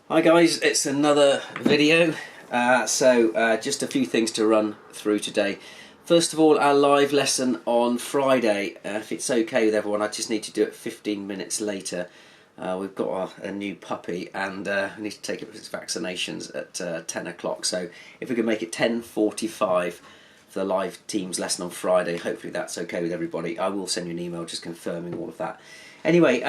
Hi guys, it's another video. Just a few things to run through today. First of all, our live lesson on Friday. If it's okay with everyone, I just need to do it 15 minutes later. We've got a new puppy and we need to take it for its vaccinations at 10 o'clock. So if we can make it 10:45 for the live Teams lesson on Friday, hopefully that's okay with everybody. I will send you an email just confirming all of that. Anyway,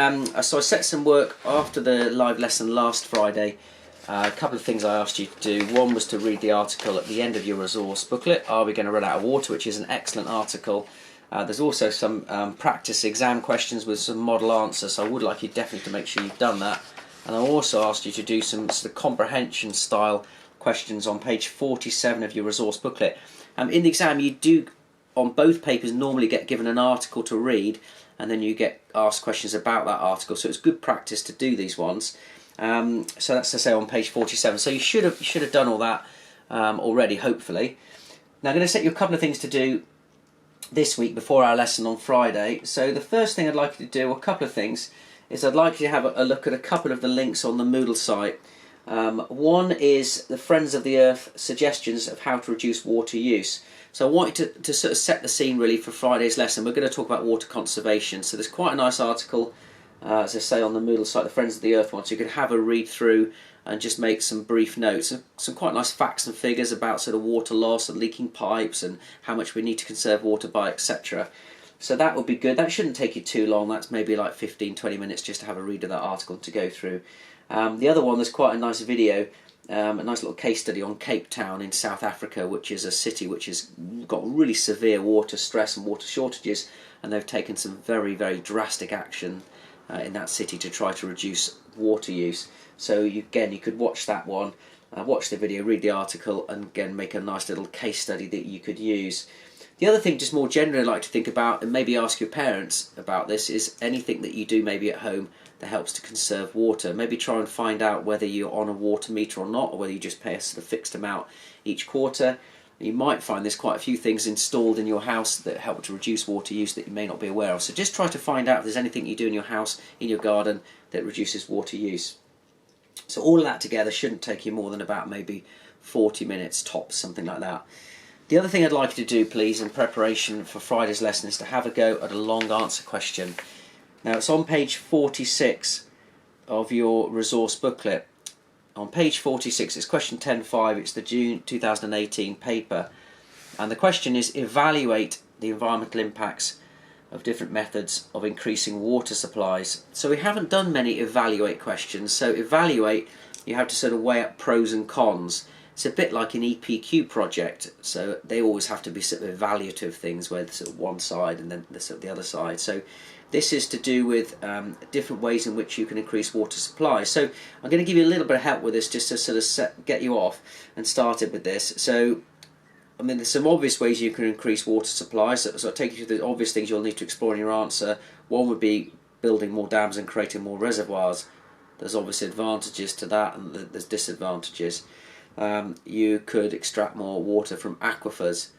so I set some work after the live lesson last Friday. A couple of things I asked you to do. One was to read the article at the end of your resource booklet, Are We Going to Run Out of Water?, which is an excellent article. There's also some practice exam questions with some model answers, so I would like you definitely to make sure you've done that. And I also asked you to do some sort of comprehension style questions on page 47 of your resource booklet. In the exam you do, on both papers, normally get given an article to read, and then you get asked questions about that article, so it's good practice to do these ones. So that's to say on page 47, so you should have done all that already, hopefully. Now I'm going to set you a couple of things to do this week before our lesson on Friday. So the first thing I'd like you to do, a couple of things, is I'd like you to have a look at a couple of the links on the Moodle site. One is the Friends of the Earth suggestions of how to reduce water use. So I want you to sort of set the scene really for Friday's lesson. We're going to talk about water conservation. So there's quite a nice article, as I say, on the Moodle site, the Friends of the Earth one, so you can have a read through and just make some brief notes. And some quite nice facts and figures about sort of water loss and leaking pipes and how much we need to conserve water by, etc. So that would be good. That shouldn't take you too long. That's maybe like 15-20 minutes just to have a read of that article to go through. The other one, there's quite a nice video, a nice little case study on Cape Town in South Africa, which is a city which has got really severe water stress and water shortages, and they've taken some very, very drastic action in that city to try to reduce water use. So you could watch that one, watch the video, read the article, and again make a nice little case study that you could use. The other thing, just more generally, I'd like to think about, and maybe ask your parents about this, is anything that you do maybe at home that helps to conserve water. Maybe try and find out whether you're on a water meter or not, or whether you just pay a sort of fixed amount each quarter. You might find there's quite a few things installed in your house that help to reduce water use that you may not be aware of. So just try to find out if there's anything you do in your house, in your garden, that reduces water use. So all of that together shouldn't take you more than about maybe 40 minutes tops, something like that. The other thing I'd like you to do, please, in preparation for Friday's lesson, is to have a go at a long answer question. Now it's on page 46 of your resource booklet. On page 46, it's question 10.5, it's the June 2018 paper, and the question is, evaluate the environmental impacts of different methods of increasing water supplies. So we haven't done many evaluate questions. So evaluate, you have to sort of weigh up pros and cons. It's a bit like an EPQ project, so they always have to be sort of evaluative things, where there's sort of one side and then sort of the other side. So this is to do with different ways in which you can increase water supply. So I'm going to give you a little bit of help with this, just to sort of get you off and started with this. So I mean, there's some obvious ways you can increase water supply. So I'll take you through the obvious things you'll need to explore in your answer. One would be building more dams and creating more reservoirs. There's obviously advantages to that, and there's disadvantages. You could extract more water from aquifers.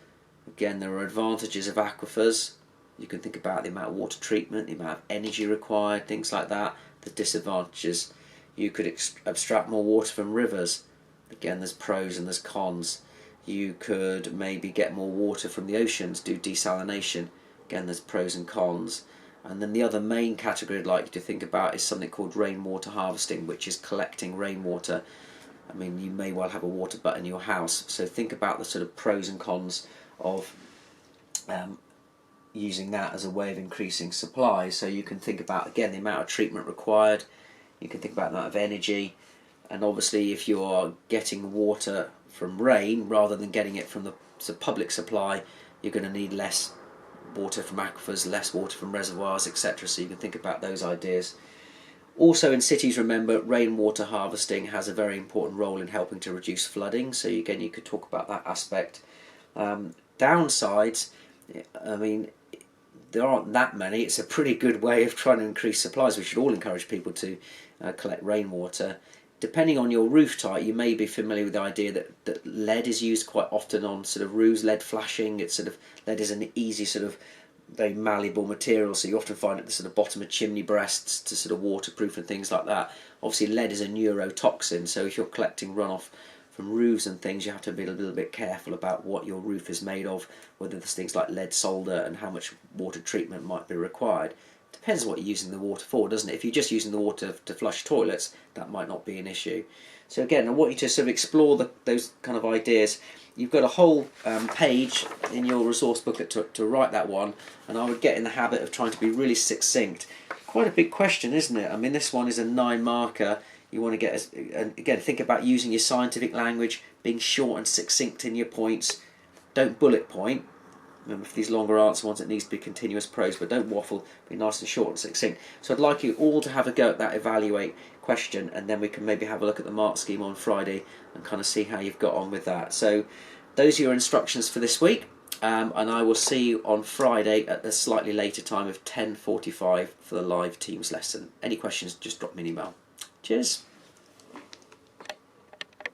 Again, there are advantages of aquifers. You can think about the amount of water treatment, the amount of energy required, things like that. The disadvantages. You could abstract more water from rivers. Again, there's pros and there's cons. You could maybe get more water from the oceans, do desalination. Again, there's pros and cons. And then the other main category I'd like you to think about is something called rainwater harvesting, which is collecting rainwater. I mean, you may well have a water butt in your house, so think about the sort of pros and cons of using that as a way of increasing supply. So you can think about, again, the amount of treatment required, you can think about the amount of energy, and obviously if you're getting water from rain rather than getting it from the public supply, you're going to need less water from aquifers, less water from reservoirs, etc. So you can think about those ideas. Also in cities, remember, rainwater harvesting has a very important role in helping to reduce flooding, so again you could talk about that aspect. Downsides, I mean, there aren't that many. It's a pretty good way of trying to increase supplies. We should all encourage people to collect rainwater. Depending on your roof type, you may be familiar with the idea that lead is used quite often on sort of roofs, lead flashing. It's sort of, lead is an easy sort of very malleable material, so you often find at the sort of bottom of chimney breasts to sort of waterproof and things like that. Obviously lead is a neurotoxin, so if you're collecting runoff from roofs and things, you have to be a little bit careful about what your roof is made of, whether there's things like lead solder and how much water treatment might be required. Depends what you're using the water for, doesn't it? If you're just using the water to flush toilets, that might not be an issue. So again, I want you to sort of explore those kind of ideas. You've got a whole page in your resource booklet to write that one, and I would get in the habit of trying to be really succinct. Quite a big question, isn't it? I mean, this one is a 9 marker. You want to get, and again, think about using your scientific language, being short and succinct in your points. Don't bullet point. Remember, for these longer answer ones, it needs to be continuous prose, but don't waffle. Be nice and short and succinct. So I'd like you all to have a go at that evaluate question, and then we can maybe have a look at the mark scheme on Friday and kind of see how you've got on with that. So those are your instructions for this week, and I will see you on Friday at a slightly later time of 10:45 for the live Teams lesson. Any questions, just drop me an email. Cheers.